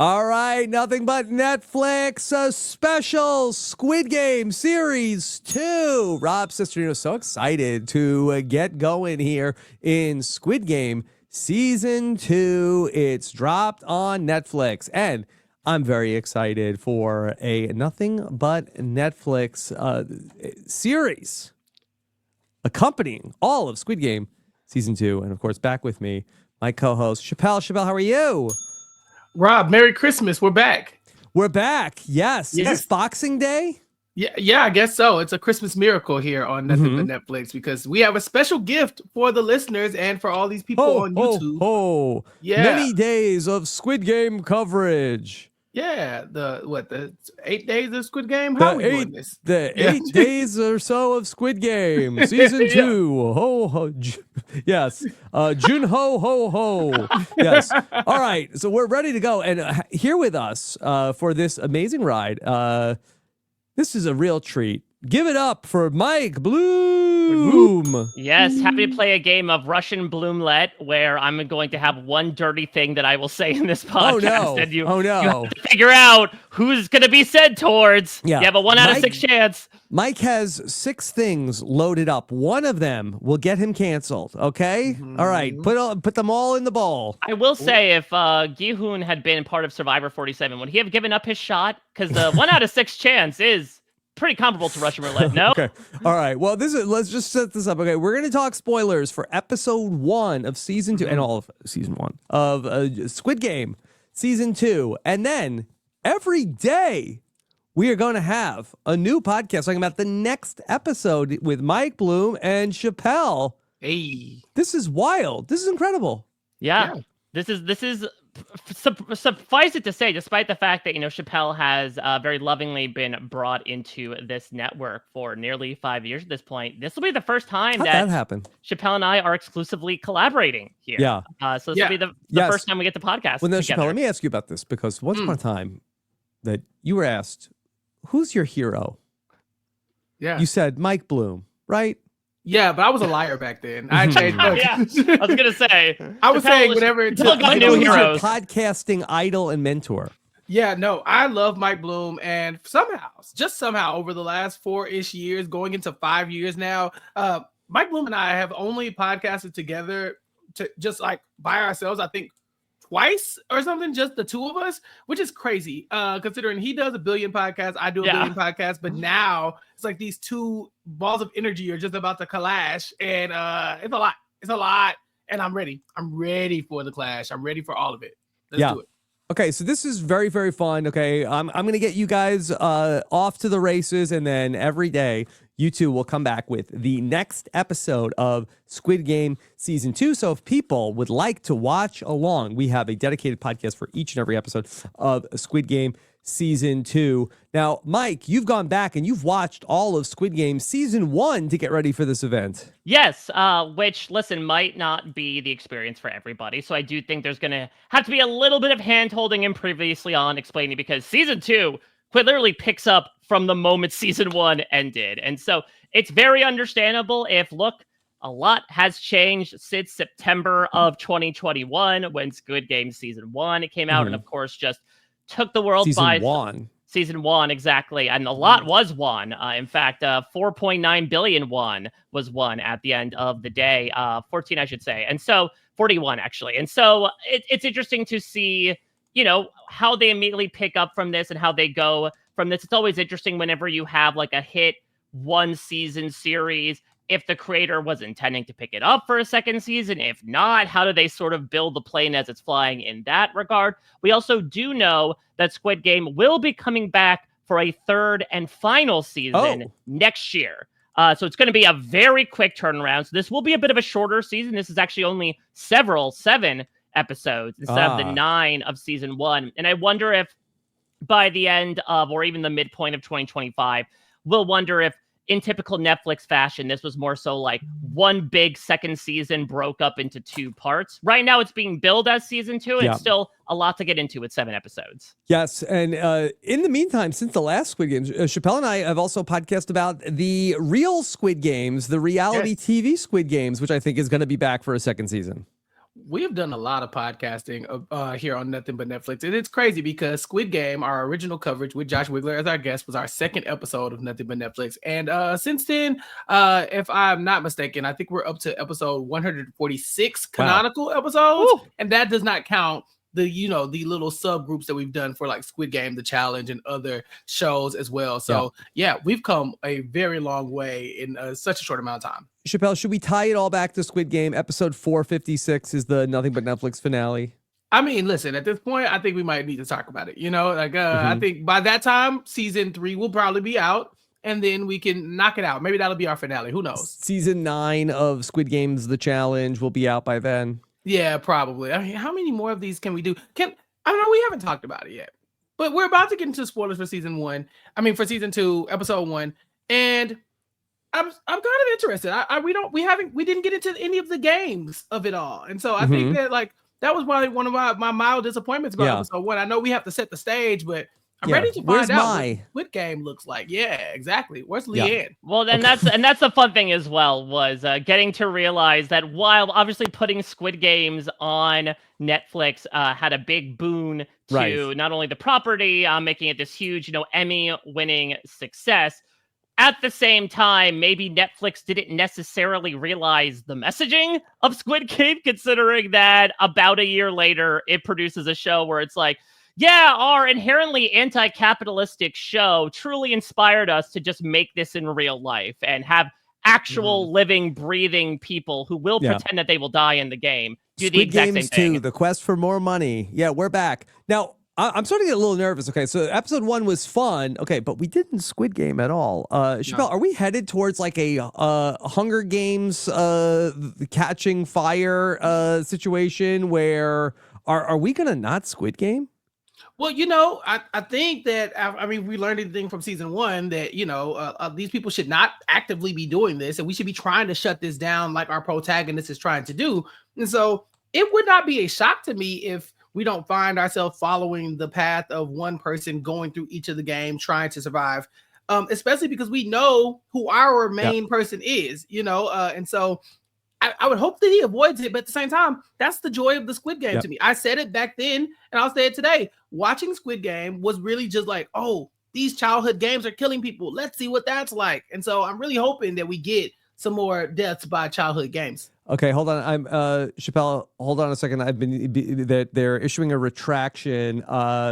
All right, nothing but Netflix, a special Squid Game Series 2. Rob Cesternino so excited to get going here in Squid Game Season 2. It's dropped on Netflix, and I'm very excited for a nothing but Netflix series accompanying all of Squid Game Season 2. And, of course, back with me, my co-host, Chappell. Chappell, how are you? Rob, Merry Christmas. We're back. We're back. Yes. Is this Boxing Day? Yeah, I guess so. It's a Christmas miracle here on Nothing But Netflix because we have a special gift for the listeners and for all these people on YouTube. Yeah. Many days of Squid Game coverage. Yeah, the 8 days of Squid Game? How are we doing this? The 8 days or so of Squid Game, Season 2. Ho, ho. Yes. Jun-ho, ho, ho. Yes. All right. So we're ready to go. And here with us for this amazing ride, this is a real treat. Give it up for Mike Bloom. Yes, happy to play a game of Russian Bloomlet where I'm going to have one dirty thing that I will say in this podcast. And you have to figure out who's going to be said towards. Yeah. You have a 1 out of 6 chance. Mike has 6 things loaded up. One of them will get him canceled, okay? All right, put them all in the bowl. I will say if Gi-hun had been part of Survivor 47, would he have given up his shot? Because the 1 out of 6 chance is pretty comparable to Russian Roulette, no? Okay. All right. Well, let's just set this up. Okay. We're going to talk spoilers for episode 1 of season 2 and all of season 1 of Squid Game season 2. And then every day we are going to have a new podcast talking about the next episode with Mike Bloom and Chappell. Hey. This is wild. This is incredible. Yeah. This is suffice it to say, despite the fact that, Chappell has very lovingly been brought into this network for nearly 5 years at this point, this will be the first time that happened. Chappell and I are exclusively collaborating here. Yeah. So this will be the first time we get the podcast together. Chappell, let me ask you about this, because once upon a time that you were asked, who's your hero? Yeah. You said Mike Bloom, right? Yeah, but I was a liar back then. I changed. Yeah, I was gonna say. I was saying whatever. Mike Bloom is your podcasting idol and mentor. Yeah, no, I love Mike Bloom, and somehow, over the last 4-ish years, going into 5 years now, Mike Bloom and I have only podcasted together to just like by ourselves. I think twice or something, just the two of us, which is crazy. Considering he does a billion podcasts, I do a billion podcasts, but now it's like these two balls of energy are just about to clash, and it's a lot, and I'm ready for the clash. I'm ready for all of it. Let's do it. Okay, so this is very, very fun. Okay, I'm going to get you guys off to the races, and then every day you two will come back with the next episode of Squid Game Season 2. So if people would like to watch along, we have a dedicated podcast for each and every episode of Squid Game Season 2. Now, Mike, you've gone back and you've watched all of Squid Game Season 1 to get ready for this event. Yes, which, listen, might not be the experience for everybody. So I do think there's going to have to be a little bit of hand-holding and previously on explaining, because Season 2 quite literally picks up from the moment Season 1 ended. And so it's very understandable if, look, a lot has changed since September of 2021 when Squid Game Season 1 came out, and of course just took the world by Season 1, exactly. And a lot was won. In fact, 4.9 billion won was won at the end of the day. 14, I should say. And so 41, actually. And so it's interesting to see, how they immediately pick up from this and how they go from this. It's always interesting whenever you have like a hit 1-season series, if the creator was intending to pick it up for a second season. If not, how do they sort of build the plane as it's flying in that regard? We also do know that Squid Game will be coming back for a 3rd and final season next year. So it's going to be a very quick turnaround. So this will be a bit of a shorter season. This is actually only 7 episodes instead of the 9 of Season 1. And I wonder if by the end of, or even the midpoint of 2025, we'll wonder if, in typical Netflix fashion, this was more so like one big second season broke up into 2 parts. Right now, it's being billed as Season 2, and it's still a lot to get into with 7 episodes. Yes, and in the meantime, since the last Squid Games, Chappell and I have also podcast about the real Squid Games, the reality TV Squid Games, which I think is going to be back for a second season. We have done a lot of podcasting here on Nothing But Netflix. And it's crazy because Squid Game, our original coverage with Josh Wigler as our guest, was our second episode of Nothing But Netflix. And since then, if I'm not mistaken, I think we're up to episode 146 canonical episodes. Woo. And that does not count the little subgroups that we've done for like Squid Game, The Challenge, and other shows as well. So yeah, we've come a very long way in such a short amount of time. Chappell, should we tie it all back to Squid Game? Episode 456 is the Nothing But Netflix finale. I mean, listen, at this point, I think we might need to talk about it. I think by that time, season 3 will probably be out, and then we can knock it out. Maybe that'll be our finale. Who knows? Season 9 of Squid Game's The Challenge will be out by then. Yeah, probably. I mean, how many more of these can we do? I don't know. We haven't talked about it yet, but we're about to get into spoilers for season 1. I mean, for season 2, episode 1, and I'm kind of interested. We didn't get into any of the games of it all, and so I think that that was probably one of my mild disappointments about episode 1. I know we have to set the stage, but I'm ready to find out what Squid Game looks like. Yeah, exactly. Where's Leanne? Well, then that's the fun thing as well, was getting to realize that while obviously putting Squid Games on Netflix had a big boon to not only the property, making it this huge, Emmy-winning success. At the same time, maybe Netflix didn't necessarily realize the messaging of Squid Game, considering that about a year later, it produces a show where it's like, yeah, our inherently anti-capitalistic show truly inspired us to just make this in real life and have actual living, breathing people who will pretend that they will die in the game do the exact same thing. 2, The Quest for More Money. Yeah, we're back. Now, I'm starting to get a little nervous. Okay, so episode 1 was fun. Okay, but we didn't Squid Game at all. Chappell, are we headed towards like a Hunger Games catching fire situation where are we going to not Squid Game? Well, I think that, we learned anything from season 1 that, these people should not actively be doing this, and we should be trying to shut this down like our protagonist is trying to do. And so it would not be a shock to me if we don't find ourselves following the path of one person going through each of the games, trying to survive, especially because we know who our main person is, and so I would hope that he avoids it, but at the same time, that's the joy of the Squid Game to me. I said it back then, and I'll say it today. Watching Squid Game was really just like, oh, these childhood games are killing people. Let's see what that's like. And so I'm really hoping that we get some more deaths by childhood games. Okay, hold on. I'm Chappell. Hold on a second. That they're issuing a retraction.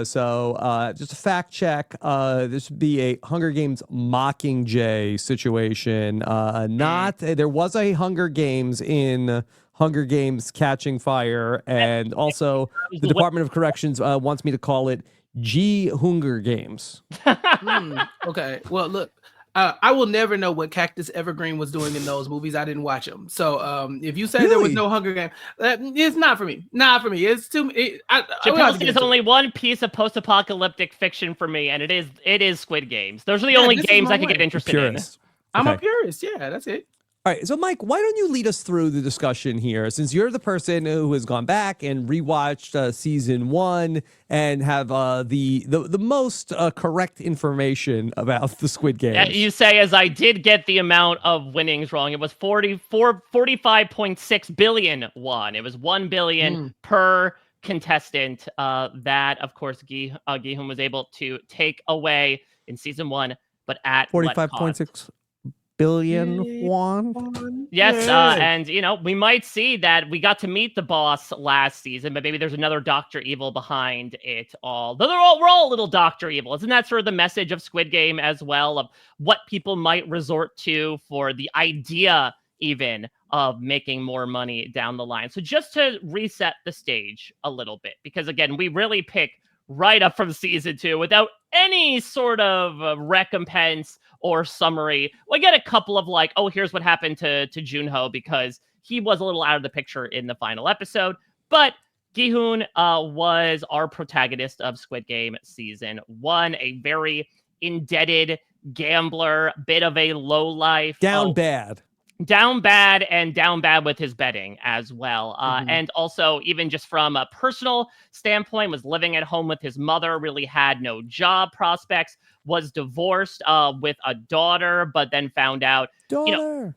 So just a fact check. This would be a Hunger Games Mockingjay situation. There was a Hunger Games in Hunger Games Catching Fire, and also the Department of Corrections wants me to call it Gi-Hunger Games. Okay. Well, look. I will never know what Cactus Evergreen was doing in those movies. I didn't watch them. So if you say there was no Hunger Game, it's not for me. Not for me. It's too. There's only one piece of post-apocalyptic fiction for me, and it is Squid Games. Those are the only games I could get interested in. I'm a purist. Yeah, that's it. All right, so Mike, why don't you lead us through the discussion here, since you're the person who has gone back and rewatched season 1 and have the most correct information about the Squid Game. You say, as I did get the amount of winnings wrong. It was 45.6 billion won. It was 1 billion per contestant. That, of course, Gi-hun was able to take away in season 1, but at 45.6 billion won. Yes, and we might see that we got to meet the boss last season, but maybe there's another Dr. Evil behind it all. Though we're all a little Dr. Evil. Isn't that sort of the message of Squid Game as well, of what people might resort to for the idea even of making more money down the line? So just to reset the stage a little bit, because again, we really pick right up from season 2 without any sort of recompense or summary. We get a couple of here's what happened to Jun-ho, because he was a little out of the picture in the final episode. But Gi-hun was our protagonist of Squid Game season 1, a very indebted gambler, bit of a lowlife. Down bad. down bad and down bad with his betting as well. And also, even just from a personal standpoint, was living at home with his mother, really had no job prospects, was divorced with a daughter, but then found out,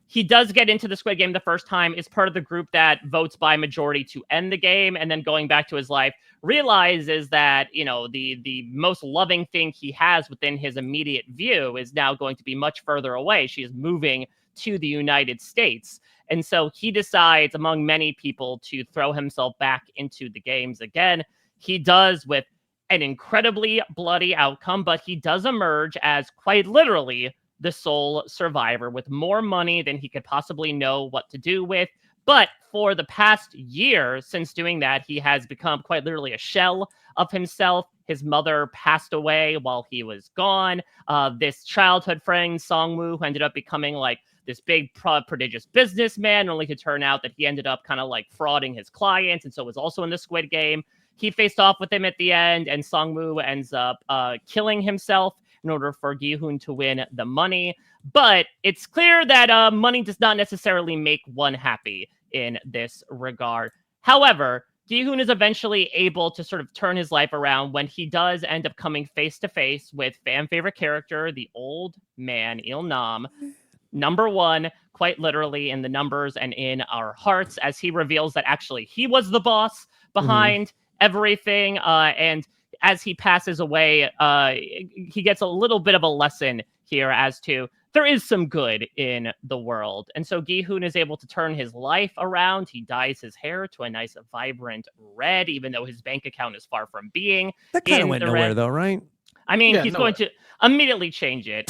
he does get into the Squid Game the first time, is part of the group that votes by majority to end the game, and then going back to his life, realizes that, the most loving thing he has within his immediate view is now going to be much further away. She is moving to the United States. And so he decides, among many people, to throw himself back into the games again. He does, with an incredibly bloody outcome, but he does emerge as quite literally the sole survivor with more money than he could possibly know what to do with. But for the past year since doing that, he has become quite literally a shell of himself. His mother passed away while he was gone. This childhood friend, Song-woo, who ended up becoming like this big prodigious businessman, only to turn out that he ended up kind of like frauding his clients, and so was also in the Squid Game. He faced off with him at the end, and Song-woo ends up killing himself in order for Gi-hun to win the money. But it's clear that money does not necessarily make one happy in this regard. However, Gi-hun is eventually able to sort of turn his life around when he does end up coming face to face with fan favorite character, the old man, Il-nam, number one, quite literally in the numbers and in our hearts, as he reveals that actually he was the boss behind everything. And as he passes away, he gets a little bit of a lesson here as to there is some good in the world. And so Gi-hun is able to turn his life around. He dyes his hair to a nice, vibrant red, even though his bank account is far from being. That kind of went nowhere, though, right? I mean, he's going to immediately change it.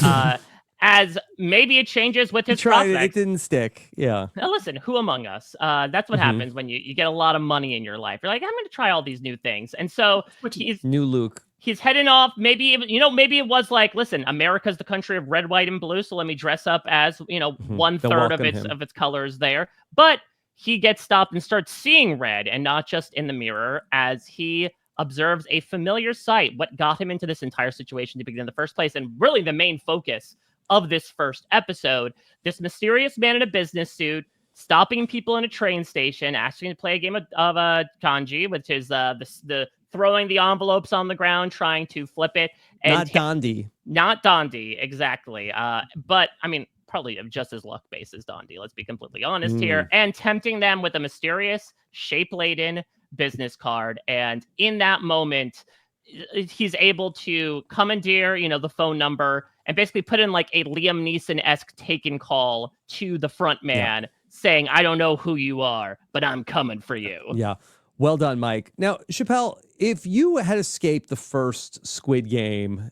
As maybe it changes with his prospects. It didn't stick. Yeah. Now listen, who among us? That's what happens when you get a lot of money in your life. You're like, I'm going to try all these new things. And so he's new Luke. He's heading off. Maybe even, maybe it was like, listen, America's the country of red, white, and blue. So let me dress up as, 1/3 of its colors there. But he gets stopped and starts seeing red, and not just in the mirror, as he observes a familiar sight, what got him into this entire situation to begin in the first place. And really the main focus of this first episode, this mysterious man in a business suit stopping people in a train station, asking to play a game of kanji, which is the throwing the envelopes on the ground, trying to flip it. And not Dondi, exactly. But I mean, probably just as luck based as Dondi, let's be completely honest here. And tempting them with a mysterious, shape-laden business card. And in that moment, he's able to commandeer, the phone number and basically put in like a Liam Neeson-esque Taken call to the front man, saying, I don't know who you are, but I'm coming for you. Yeah. Well done, Mike. Now, Chappell, if you had escaped the first Squid Game,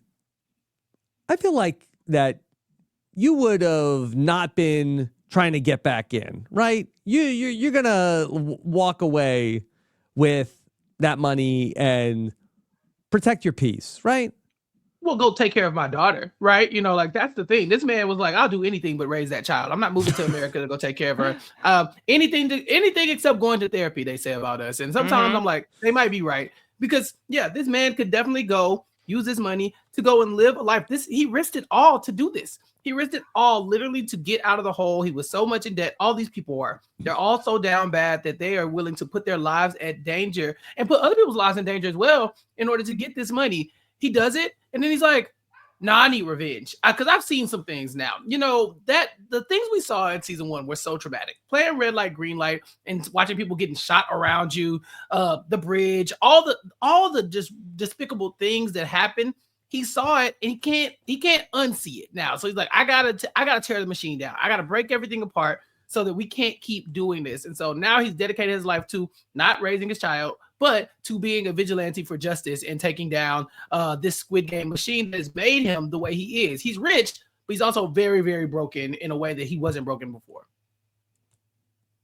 I feel like that you would have not been trying to get back in, right? You're going to walk away with that money and protect your peace, right? Well, go take care of my daughter, right? Like that's the thing. This man was like, I'll do anything but raise that child. I'm not moving to America to go take care of her. Anything except going to therapy, they say about us. And sometimes I'm like, they might be right. Because this man could definitely go use his money to go and live a life. He risked it all to do this. He risked it all literally to get out of the hole. He was so much in debt. All these people are. They're all so down bad that they are willing to put their lives at danger and put other people's lives in danger as well in order to get this money. He does it, and then he's like, I need revenge. Because I've seen some things now. That the things we saw in season 1 were so traumatic. Playing red light, green light, and watching people getting shot around you, the bridge, all the just despicable things that happen. He saw it, and he can't unsee it now. So he's like, I gotta tear the machine down. I gotta break everything apart so that we can't keep doing this. And so now he's dedicated his life to not raising his child, but to being a vigilante for justice and taking down this Squid Game machine that has made him the way he is. He's rich, but he's also very, very broken in a way that he wasn't broken before.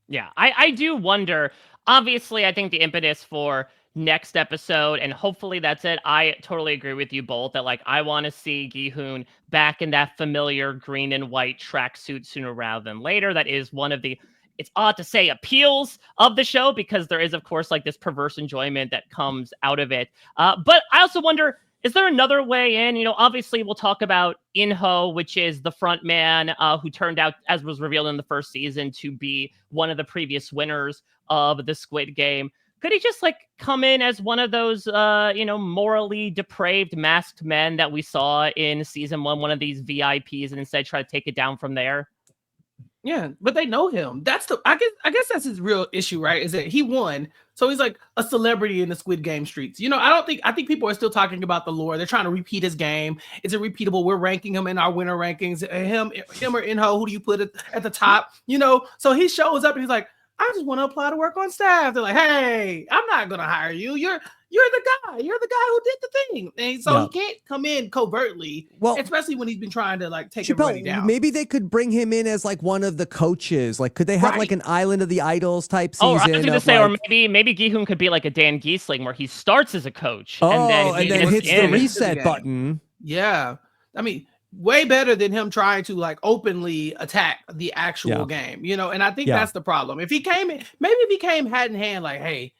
Yeah, I do wonder. Obviously, I think the impetus for next episode, and hopefully that's it. I totally agree with you both that I want to see Gi-hun back in that familiar green and white tracksuit sooner rather than later. That is one of the, it's odd to say, appeals of the show, because there is, of course, this perverse enjoyment that comes out of it. But I also wonder, Is there another way in? Obviously we'll talk about In-ho, which is the front man who turned out, as was revealed in the first season, to be one of the previous winners of the Squid Game. Could he just come in as one of those, morally depraved masked men that we saw in season 1, one of these VIPs, and instead try to take it down from there? Yeah, but they know him. I guess that's his real issue, right? Is that he won, so he's like a celebrity in the Squid Game streets. I think people are still talking about the lore. They're trying to repeat his game. Is it repeatable? We're ranking him in our winner rankings. Him or In-ho, who do you put at the top? So he shows up and he's like, I just want to apply to work on staff. They're like, hey, I'm not gonna hire you. You're the guy. You're the guy who did the thing. And so he can't come in covertly, especially when he's been trying to take everybody down. Maybe they could bring him in as one of the coaches. Could they have an Island of the Idols type season? Oh, I was going to say, or maybe Gi-hun could be like a Dan Giesling, where he starts as a coach and then hits the reset button. Yeah, I mean, way better than him trying to openly attack the actual game, and I think that's the problem. If he came in, maybe if he came hat in hand, hey,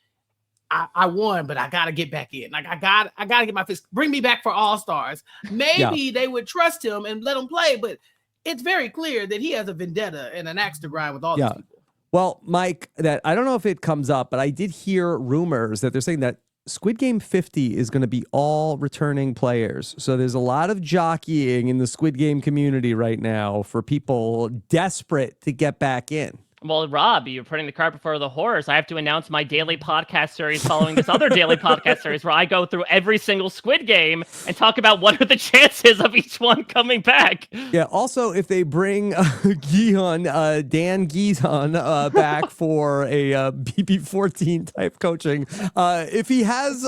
I won, but I gotta get back in. I gotta get my fist. Bring me back for All Stars. Maybe they would trust him and let him play, but it's very clear that he has a vendetta and an axe to grind with all these people. Well, Mike, that I don't know if it comes up, but I did hear rumors that they're saying that Squid Game 50 is going to be all returning players. So there's a lot of jockeying in the Squid Game community right now for people desperate to get back in. Well, Rob, you're putting the cart before the horse. I have to announce my daily podcast series following this other daily podcast series where I go through every single Squid Game and talk about what are the chances of each one coming back. Yeah, also, if they bring Gi-hun, Dan Gi-hun back for a BB14 type coaching, if he has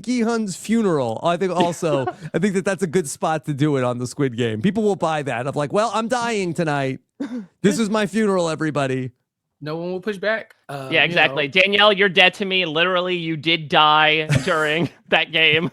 Gi-hun's funeral, I think that's a good spot to do it on the Squid Game. People will buy that of I'm dying tonight. This is my funeral, everybody. No one will push back. Yeah, exactly. Danielle, you're dead to me. Literally, you did die during that game.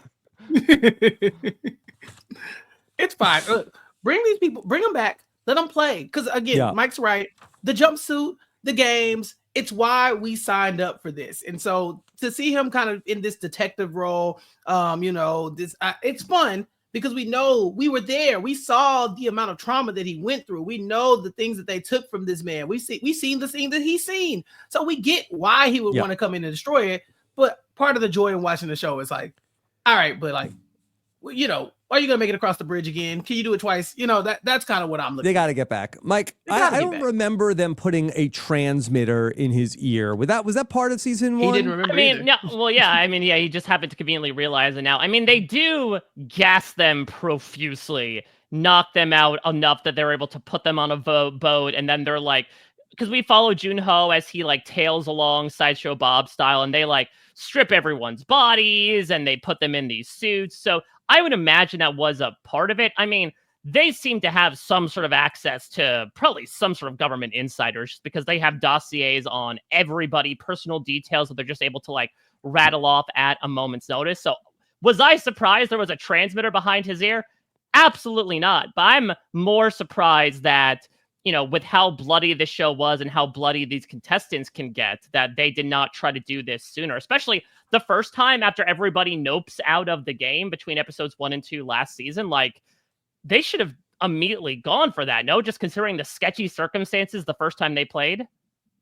It's fine. Look, bring these people, bring them back. Let them play. Because again, Mike's right. The jumpsuit, the games, it's why we signed up for this. And so to see him kind of in this detective role, it's fun. Because we know we were there. We saw the amount of trauma that he went through. We know the things that they took from this man. We've seen the scene that he's seen. So we get why he would want to come in and destroy it. But part of the joy in watching the show is all right, but are you going to make it across the bridge again? Can you do it twice? That's kind of what I'm looking They got to get back. Mike, I don't remember them putting a transmitter in his ear. Was that part of season 1? He didn't remember either. He just happened to conveniently realize it now. They do gas them profusely, knock them out enough that they're able to put them on a boat, and then they're because we follow Jun-ho as he tails along Sideshow Bob style, and they strip everyone's bodies and they put them in these suits. So I would imagine that was a part of it. They seem to have some sort of access to probably some sort of government insiders just because they have dossiers on everybody, personal details that they're just able to rattle off at a moment's notice. So was I surprised there was a transmitter behind his ear? Absolutely not. But I'm more surprised that, with how bloody this show was and how bloody these contestants can get, that they did not try to do this sooner, especially the first time after everybody nopes out of the game between episodes 1 and 2 last season. They should have immediately gone for that. No, just considering the sketchy circumstances the first time they played.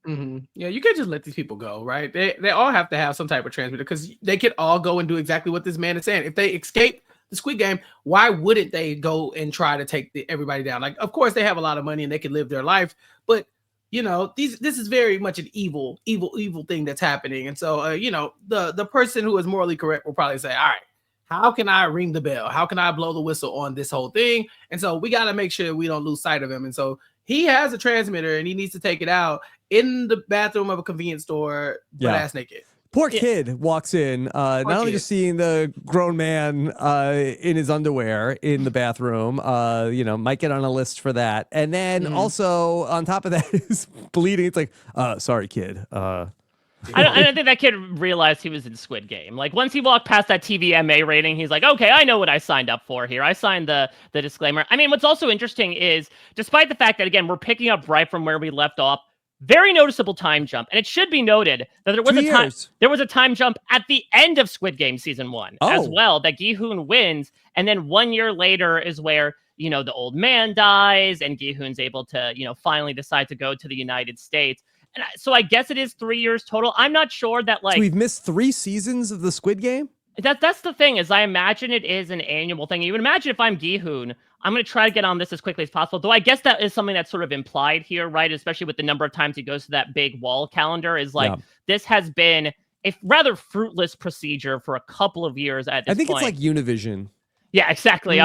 Mm-hmm. Yeah, you can't just let these people go, right? They all have to have some type of transmitter because they could all go and do exactly what this man is saying. If they escape the Squid Game, why wouldn't they go and try to take everybody down? Of course, they have a lot of money and they can live their life, but this is very much an evil thing that's happening. And so, the person who is morally correct will probably say, all right, how can I ring the bell? How can I blow the whistle on this whole thing? And so we got to make sure we don't lose sight of him. And so he has a transmitter and he needs to take it out in the bathroom of a convenience store, butt ass naked. Poor kid walks in, only just seeing the grown man in his underwear in the bathroom, might get on a list for that. And then also on top of that is bleeding. It's sorry, kid. I don't think that kid realized he was in Squid Game. Once he walked past that TVMA rating, he's like, okay, I know what I signed up for here. I signed the disclaimer. What's also interesting is, despite the fact that, again, we're picking up right from where we left off, very noticeable time jump. And it should be noted that there was a time jump at the end of Squid Game season 1 as well, that Gi-hun wins. And then 1 year later is where, you know, the old man dies and Gi-hun's able to, you know, finally decide to go to the United States. And so I guess it is 3 years total. I'm not sure that, like, so we've missed 3 seasons of the Squid Game. That's the thing, is I imagine it is an annual thing. You would imagine if I'm Gi-hun, I'm going to try to get on this as quickly as possible. Though I guess that is something that's sort of implied here, right? Especially with the number of times he goes to that big wall calendar, is like, this has been a rather fruitless procedure for a couple of years at this point. I think it's like Univision. Yeah, exactly.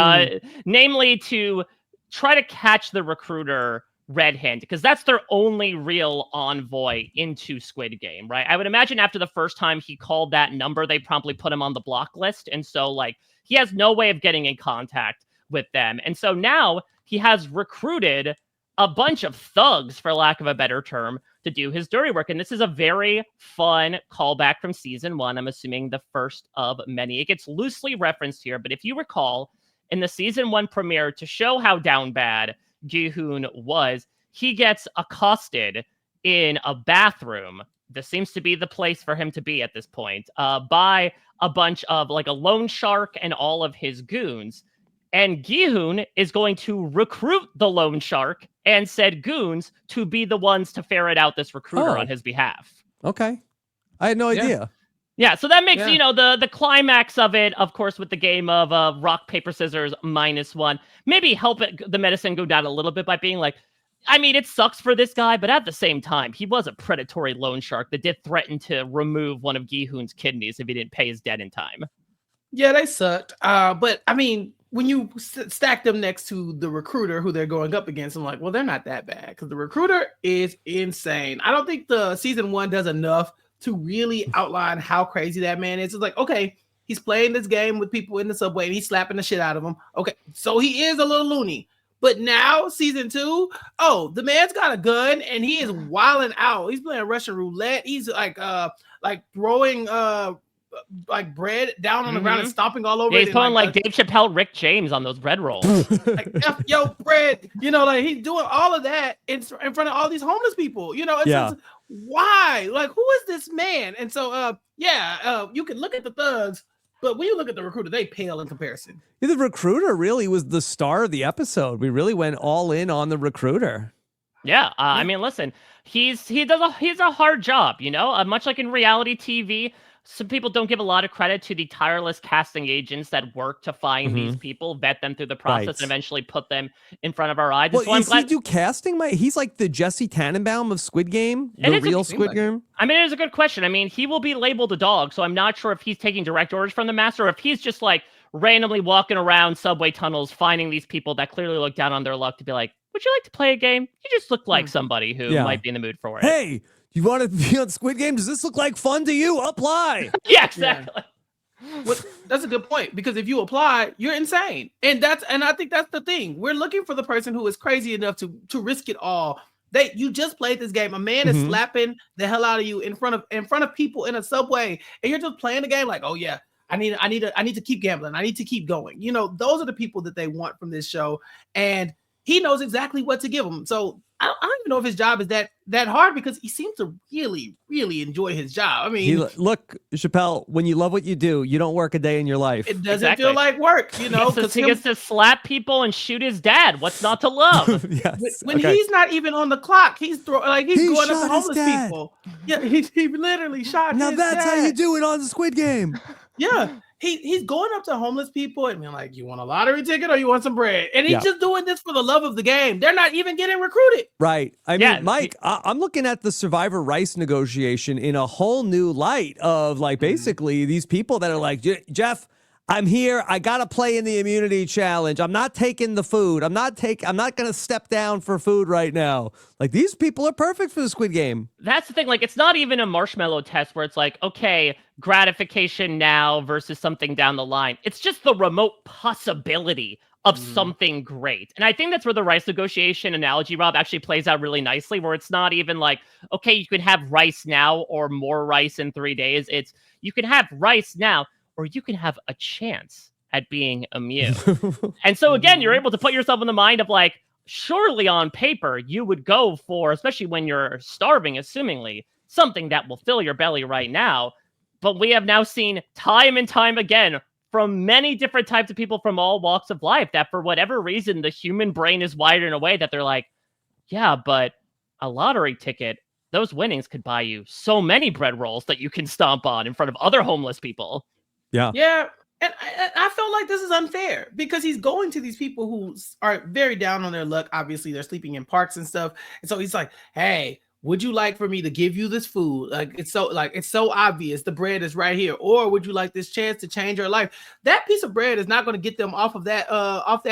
Namely to try to catch the recruiter red-handed, because that's their only real envoy into Squid Game, right? I would imagine after the first time he called that number, they promptly put him on the block list. And so, like, he has no way of getting in contact with them. And so now he has recruited a bunch of thugs, for lack of a better term, to do his dirty work. And this is a very fun callback from season 1. I'm assuming the first of many. It gets loosely referenced here, but if you recall, in the season 1 premiere, to show how down bad Gi-hun was, he gets accosted in a bathroom. This seems to be the place for him to be at this point, by a bunch of, like, a loan shark and all of his goons. And Gi-hun is going to recruit the loan shark and said goons to be the ones to ferret out this recruiter on his behalf. Okay. I had no idea. Yeah, so that makes, you know, the climax of it, of course, with the game of rock, paper, scissors, -1, maybe help the medicine go down a little bit by being like, I mean, it sucks for this guy, but at the same time, he was a predatory loan shark that did threaten to remove one of Gi-hun's kidneys if he didn't pay his debt in time. Yeah, they sucked. But, I mean, when you stack them next to the recruiter who they're going up against, I'm like, well, they're not that bad, because the recruiter is insane. I don't think the season 1 does enough to really outline how crazy that man is. It's like, okay, he's playing this game with people in the subway and he's slapping the shit out of them. Okay, so he is a little loony. But now, season 2, the man's got a gun and he is wilding out. He's playing Russian roulette. He's like throwing like bread down on the ground and stomping all over. Yeah, he's pulling like Dave Chappelle, Rick James on those bread rolls. Like, yo, bread. You know, like, he's doing all of that in front of all these homeless people. You know, it's just, why? Like, who is this man? And so, you can look at the thugs, but when you look at the recruiter, they pale in comparison. Yeah, the recruiter really was the star of the episode. We really went all in on the recruiter. Yeah, I mean, listen, he's a hard job, you know, much like in reality TV. Some people don't give a lot of credit to the tireless casting agents that work to find these people, vet them through the process, and eventually put them in front of our eyes. Well, so I'm glad he do casting? He's like the Jesse Tannenbaum of Squid Game, the real Squid Game. I mean, it is a good question. I mean, he will be labeled a dog, so I'm not sure if he's taking direct orders from the master or if he's just like randomly walking around subway tunnels, finding these people that clearly look down on their luck to be like, would you like to play a game? You just look like somebody who might be in the mood for it. Hey, you want to be on Squid Game? Does this look like fun to you? Apply. Yeah, exactly. Well, that's a good point, because if you apply, you're insane. And I think that's the thing. We're looking for the person who is crazy enough to risk it all. You just played this game. A man is slapping the hell out of you in front of people in a subway, and you're just playing the game like, oh yeah, I need to keep gambling. I need to keep going. You know, those are the people that they want from this show, and he knows exactly what to give them. So I don't even know if his job is that hard, because he seems to really, really enjoy his job. I mean, look, Chappelle, when you love what you do, you don't work a day in your life. It doesn't feel like work, you know. He gets to slap people and shoot his dad. What's not to love? When he's not even on the clock, he's going up to homeless people. Yeah, he literally shot. Now his that's dad. how you do it on the Squid Game. Yeah. He's going up to homeless people and being like, you want a lottery ticket or you want some bread? And he's just doing this for the love of the game. They're not even getting recruited. Right. I mean, Mike, I'm looking at the Survivor Rice negotiation in a whole new light of like basically these people that are like, Jeff, I'm here. I got to play in the immunity challenge. I'm not taking the food. I'm not going to step down for food right now. Like, these people are perfect for the Squid Game. That's the thing. Like, it's not even a marshmallow test where it's like, okay, gratification now versus something down the line. It's just the remote possibility of something great. And I think that's where the rice negotiation analogy, Rob, actually plays out really nicely, where it's not even like, okay, you can have rice now or more rice in 3 days. It's, you can have rice now, or you can have a chance at being immune. And so again, you're able to put yourself in the mind of like, surely on paper, you would go for, especially when you're starving, assumingly, something that will fill your belly right now. But we have now seen time and time again from many different types of people from all walks of life that for whatever reason, the human brain is wired in a way that they're like, yeah, but a lottery ticket, those winnings could buy you so many bread rolls that you can stomp on in front of other homeless people. Yeah. And I felt like this is unfair because he's going to these people who are very down on their luck. Obviously, they're sleeping in parks and stuff. And so he's like, hey, would you like for me to give you this food? It's so obvious. The bread is right here. Or would you like this chance to change your life? That piece of bread is not going to get them off of that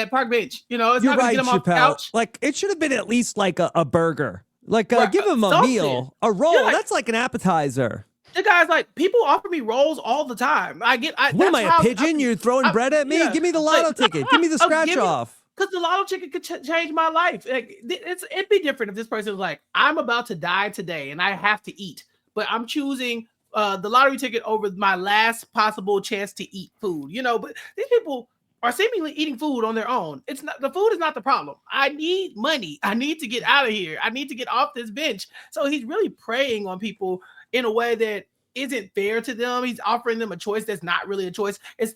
park bench. You know, it's You're not going right, to get them off the Chappelle. couch. Like, it should have been at least like a burger. Like, Right, give him a something. meal. A roll, Yeah. that's like an appetizer. The guy's like, people offer me rolls all the time. What am I, a pigeon? You're throwing bread at me? Yeah. Give me the lotto ticket. Give me the scratch off. Because the lotto ticket could change my life. Like, it'd be different if this person was like, I'm about to die today and I have to eat, but I'm choosing the lottery ticket over my last possible chance to eat food. You know, but these people are seemingly eating food on their own. It's not, the food is not the problem. I need money. I need to get out of here. I need to get off this bench. So he's really preying on people in a way that isn't fair to them. He's offering them a choice that's not really a choice. It's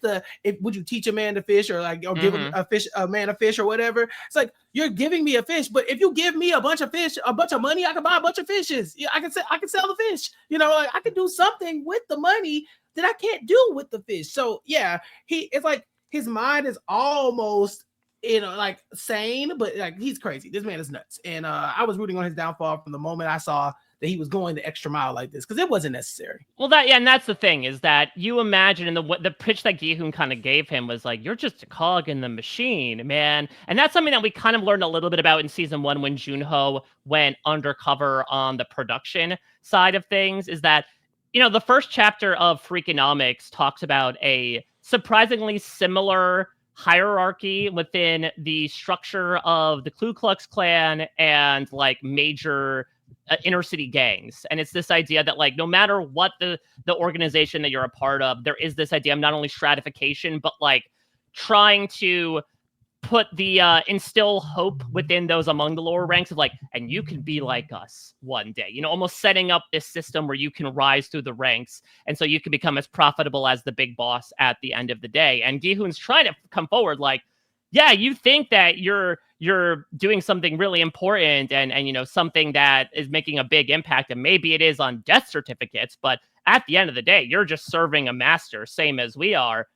would you teach a man to fish or give him a man a fish or whatever? It's like, you're giving me a fish, but if you give me a bunch of fish, a bunch of money, I can buy a bunch of fishes. Yeah, I can sell the fish. You know, like, I can do something with the money that I can't do with the fish. So yeah, it's like his mind is almost, you know, like sane, but like he's crazy. This man is nuts. And I was rooting on his downfall from the moment I saw that he was going the extra mile like this, because it wasn't necessary. Well, and that's the thing, is that you imagine, and the pitch that Gi-hun kind of gave him was like, you're just a cog in the machine, man. And that's something that we kind of learned a little bit about in season 1 when Jun-ho went undercover on the production side of things, is that, you know, the first chapter of Freakonomics talks about a surprisingly similar hierarchy within the structure of the Ku Klux Klan and like major inner city gangs. And it's this idea that, like, no matter what the organization that you're a part of, there is this idea of not only stratification, but like trying to put the instill hope within those among the lower ranks of like, and you can be like us one day, you know, almost setting up this system where you can rise through the ranks, and so you can become as profitable as the big boss at the end of the day. And Gi-hun's trying to come forward like, yeah, you think that you're doing something really important and you know, something that is making a big impact, and maybe it is on death certificates, but at the end of the day, you're just serving a master, same as we are.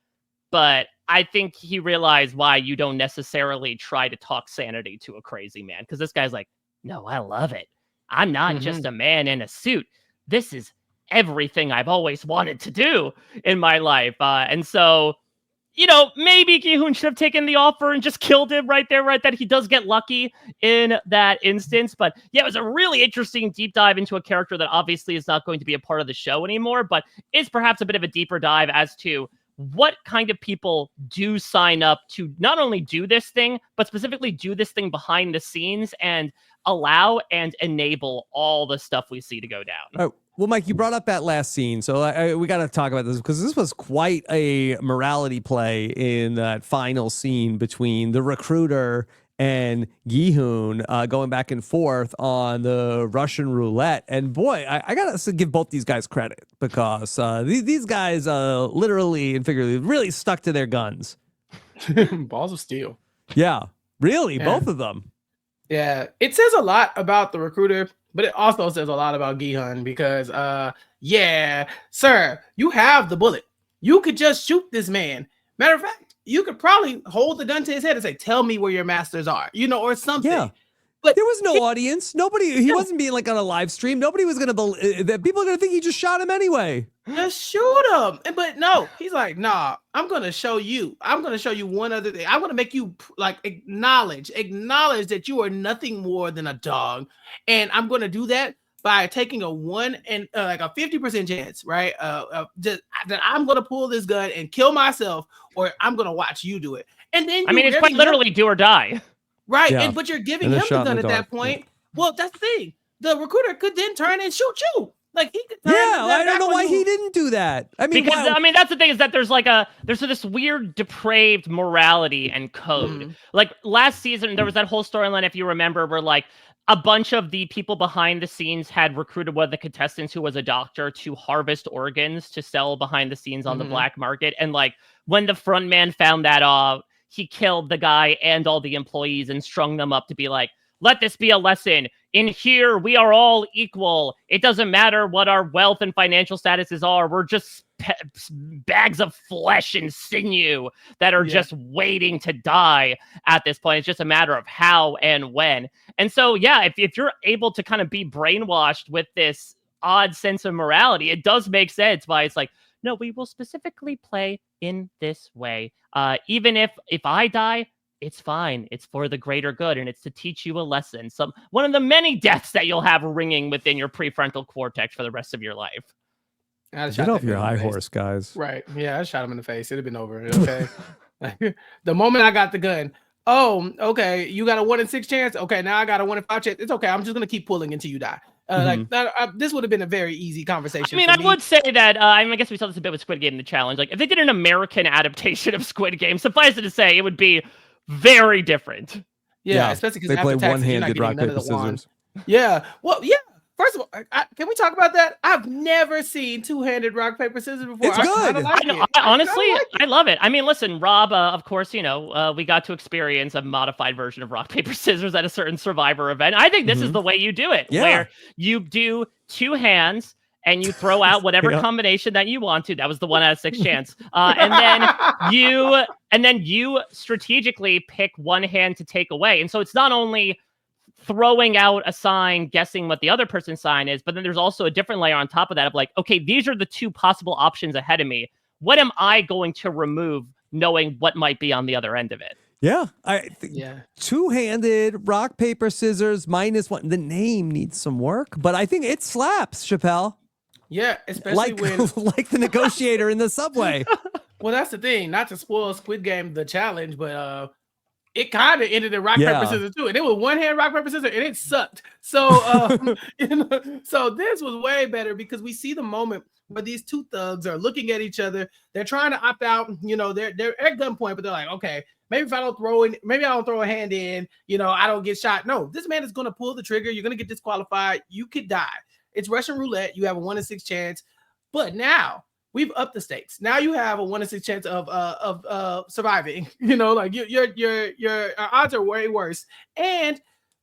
But I think he realized why you don't necessarily try to talk sanity to a crazy man, because this guy's like, no, I love it. I'm not just a man in a suit. This is everything I've always wanted to do in my life. And so, you know, maybe Gi-hun should have taken the offer and just killed him right there, right? That he does get lucky in that instance. But yeah, it was a really interesting deep dive into a character that obviously is not going to be a part of the show anymore, but is perhaps a bit of a deeper dive as to what kind of people do sign up to not only do this thing, but specifically do this thing behind the scenes and allow and enable all the stuff we see to go down. Well, Mike, you brought up that last scene, so we got to talk about this, because this was quite a morality play in that final scene between the recruiter and Gi-hun going back and forth on the Russian roulette. And boy, I got to give both these guys credit, because these guys literally and figuratively really stuck to their guns. Balls of steel. Yeah, really, both of them. Yeah, it says a lot about the recruiter, but it also says a lot about Gi-hun, because, yeah, sir, you have the bullet. You could just shoot this man. Matter of fact, you could probably hold the gun to his head and say, tell me where your masters are, you know, or something. Yeah. But there was no audience. Nobody, he wasn't being like on a live stream. Nobody was going to believe that. People are going to think he just shot him anyway. Just shoot him. But no, he's like, nah, I'm going to show you. I'm going to show you one other thing. I'm going to make you like acknowledge that you are nothing more than a dog. And I'm going to do that by taking a 50% chance, right? That I'm going to pull this gun and kill myself, or I'm going to watch you do it. And then I mean, it's quite literally do or die. Right, Yeah. But you're giving him the gun at that point. Yeah. Well, that's the thing. The recruiter could then turn and shoot you. Like he could turn Yeah, that I don't back know on why you. he didn't do that. I mean, Because why- I mean that's the thing is that there's this weird depraved morality and code. Mhm. Like last season there was that whole storyline if you remember where like a bunch of the people behind the scenes had recruited one of the contestants who was a doctor to harvest organs to sell behind the scenes on the Mhm. black market, and like when the front man found that he killed the guy and all the employees and strung them up to be like, let this be a lesson. In here, we are all equal. It doesn't matter what our wealth and financial statuses are. We're just bags of flesh and sinew that are just waiting to die at this point. It's just a matter of how and when. And so, yeah, if you're able to kind of be brainwashed with this odd sense of morality, it does make sense why it's like, no, we will specifically play in this way. Even if I die, it's fine. It's for the greater good, and it's to teach you a lesson. One of the many deaths that you'll have ringing within your prefrontal cortex for the rest of your life. get off your high horse, guys. Right. Yeah, I shot him in the face. It'd have been over. Okay. The moment I got the gun. Oh, okay. You got a 1 in 6 chance. Okay, now I got a 1 in 5 chance. It's okay. I'm just gonna keep pulling until you die. Like that. This would have been a very easy conversation. I mean, I would say that. I mean, I guess we saw this a bit with Squid Game: The Challenge. Like, if they did an American adaptation of Squid Game, suffice it to say, it would be very different. Yeah, especially because they play after taxes, you're not one-handed getting rock none paper of the wand. scissors. Yeah. Well, yeah. First of all, can we talk about that? I've never seen two-handed rock paper scissors before. It's good. Honestly, I love it. I mean, listen, Rob, of course, you know, we got to experience a modified version of rock, paper, scissors at a certain Survivor event. I think this is the way you do it, where you do 2 hands and you throw out whatever combination that you want to. That was the 1 out of 6 chance. And then you strategically pick one hand to take away. And so it's not only throwing out a sign, guessing what the other person's sign is, but then there's also a different layer on top of that of like, okay, these are the 2 possible options ahead of me. What am I going to remove, knowing what might be on the other end of it? Yeah, Yeah. Two-handed rock paper scissors -1. The name needs some work, but I think it slaps, Chappelle. Yeah, especially Like when like the negotiator in the subway. well, that's the thing. Not to spoil Squid Game, the challenge, but it kind of ended in rock paper scissors too, and it was 1 hand rock paper scissors, and it sucked. So, so this was way better because we see the moment where these 2 thugs are looking at each other. They're trying to opt out. You know, they're at gunpoint, but they're like, okay, maybe if I don't throw in, maybe I don't throw a hand in. You know, I don't get shot. No, this man is going to pull the trigger. You're going to get disqualified. You could die. It's Russian roulette. You have a 1 in 6 chance, but now we've upped the stakes. Now you have a 1 in 6 chance of surviving. You know, like your odds are way worse. And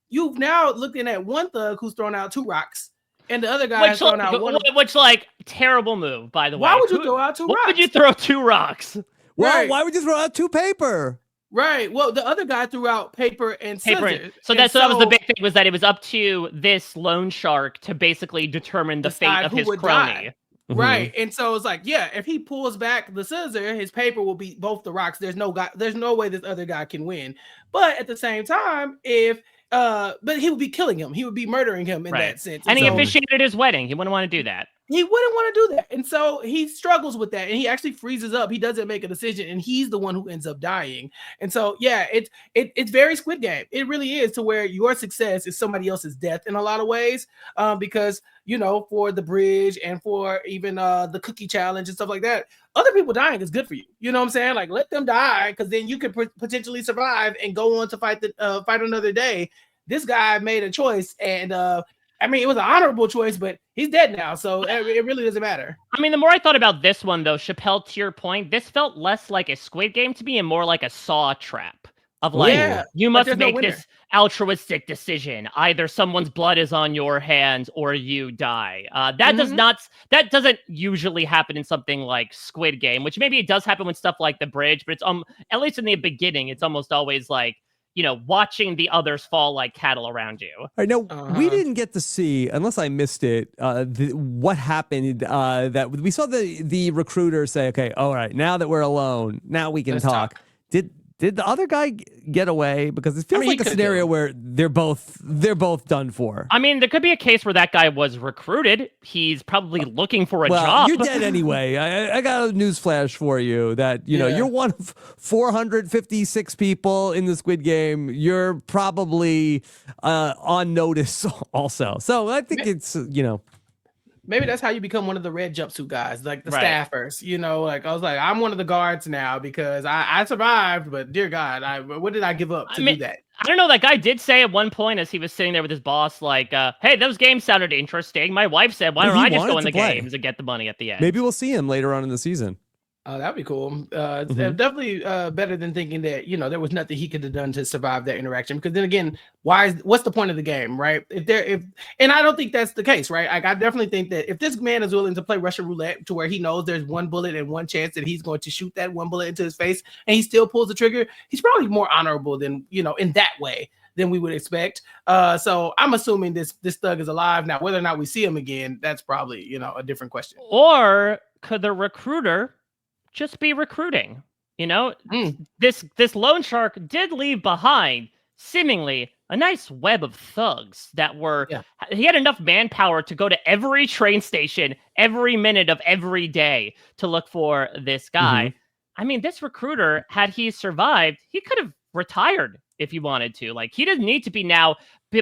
you've now looking at one thug who's thrown out 2 rocks, and the other guy has thrown out 1. Which, like, terrible move, by the way. Why would you throw out 2 rocks? Why would you throw 2 rocks? Well, why would you throw out 2 paper? Right. Well, the other guy threw out paper and scissors. So that was the big thing, was that it was up to this loan shark to basically determine the fate of his crony. Right. And so it's like, yeah, if he pulls back the scissor, his paper will be both the rocks. There's no way this other guy can win. But at the same time, but he would be killing him. He would be murdering him in that sense. And he officiated his wedding. He wouldn't want to do that. He wouldn't want to do that. And so he struggles with that. And he actually freezes up. He doesn't make a decision. And he's the one who ends up dying. And so, yeah, it's very Squid Game. It really is, to where your success is somebody else's death in a lot of ways. Because, you know, for the bridge and for even the cookie challenge and stuff like that, other people dying is good for you. You know what I'm saying? Like, let them die, because then you could potentially survive and go on to fight another day. This guy made a choice, and I mean, it was an honorable choice, but he's dead now, so it really doesn't matter. I mean, the more I thought about this one, though, Chappelle, to your point, this felt less like a Squid Game to me and more like a Saw trap. Of like, you must make this altruistic decision. Either someone's blood is on your hands or you die. That doesn't usually happen in something like Squid Game, which maybe it does happen with stuff like The Bridge, but it's at least in the beginning, it's almost always like, you know, watching the others fall like cattle around you. All right, now, we didn't get to see, unless I missed it, what happened. That we saw the recruiter say, okay, all right, now that we're alone, now we can talk. Did the other guy get away? Because it feels like a scenario where they're both done for. I mean, there could be a case where that guy was recruited. He's probably looking for a job. You're dead anyway. I got a news flash for you that, you know, you're one of 456 people in the Squid Game. You're probably on notice also. So I think it's, you know. Maybe that's how you become one of the red jumpsuit guys, like the Right. staffers. Like I was like, I'm one of the guards now because I survived, but dear God, what did I give up to do that? I don't know. That guy did say at one point as he was sitting there with his boss, like, "Hey, those games sounded interesting." My wife said, "Why don't He I just go wanted in the to play. games and get the money at the end?" Maybe we'll see him later on in the season. Oh, that'd be cool. It's definitely better than thinking that there was nothing he could have done to survive that interaction. Because then again, what's the point of the game, right? And I don't think that's the case, right? I definitely think that if this man is willing to play Russian roulette to where he knows there's one bullet and one chance that he's going to shoot that one bullet into his face, and he still pulls the trigger, he's probably more honorable than in that way than we would expect. So I'm assuming this thug is alive now. Whether or not we see him again, that's probably a different question. Or could the recruiter just be recruiting? This loan shark did leave behind seemingly a nice web of thugs that were. Yeah. He had enough manpower to go to every train station every minute of every day to look for this guy. I mean, this recruiter, had he survived, he could have retired if he wanted to. Like, he doesn't need to be now